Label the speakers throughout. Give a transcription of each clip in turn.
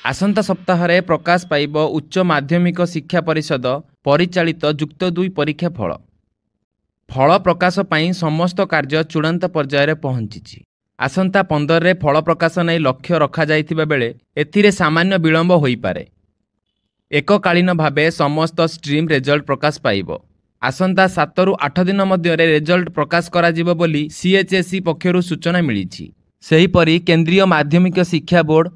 Speaker 1: आसंता सप्ताह प्रकाश पाइब उच्च माध्यमिक शिक्षा परिषद परिचालित जुक्त 2 परीक्षा फल। फल प्रकाश पाई समस्त कार्य चूड़ांत पर्यायर पहुंची। आसंता 15 रे फल प्रकाश नहीं लक्ष्य रखा जाइथिबा बेले एथिरे सामान्य विलंब होई पारे। एककालीन भावे समस्त स्ट्रीम रिजल्ट प्रकाश पाइब। आसंता 7 रु 8 दिन मध्य रिजल्ट प्रकाश करा जिवो बोली सीएचएसई पक्षरु सूचना मिली। सेहीपरि केंद्रीय माध्यमिक शिक्षा बोर्ड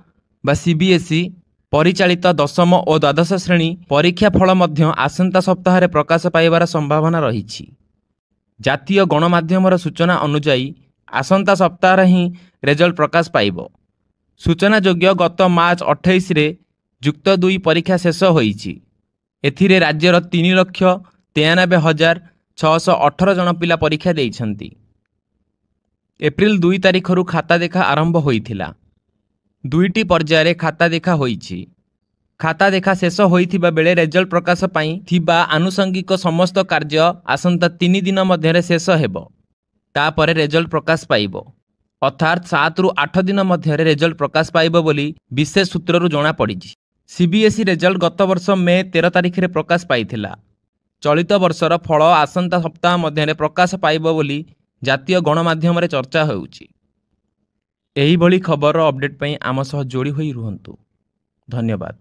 Speaker 1: बा सीबीएसई परिचालित दशम और द्वादश श्रेणी परीक्षा फल मध्य आसंता सप्ताह प्रकाश पाइबार संभावना रही। जातीय गणमाध्यम सूचना अनुजाई आसंता सप्ताह ही रिजल्ट प्रकाश पाइब। सूचना योग्य गत मार्च 28 रे जुक्त 2 परीक्षा शेष होईछि। एथिरे राज्यर 3,93,618 जन पिला परीक्षा देइछन्ति। एप्रिल 2 तारिखरु खाता देखा आरंभ होइथिला। 2टी पर्यायर खाता देखा होईछि। खाता देखा शेष होइथिबा बेले रिजल्ट प्रकाश पाई थिबा आनुषंगिक समस्त कार्य आसंता 3 दिन मध्य शेष हेबो। तापरे रिजल्ट प्रकाश पाइब। अर्थात 7 रु 8 दिन मध्य रिजल्ट प्रकाश पाइब बोली विशेष सूत्ररु जणा पड़िछि। सीबीएसई रिजल्ट गत वर्ष मे 13 तारिख रे प्रकाश पाइथिला। चलित वर्षर फल आसंता सप्ताह मध्य प्रकाश पाइब बोली जातीय गणमाध्यम रे चर्चा होउछि। एही भली खबर अपडेट पई आम सह जोड़ी होई रुहंतु। धन्यवाद।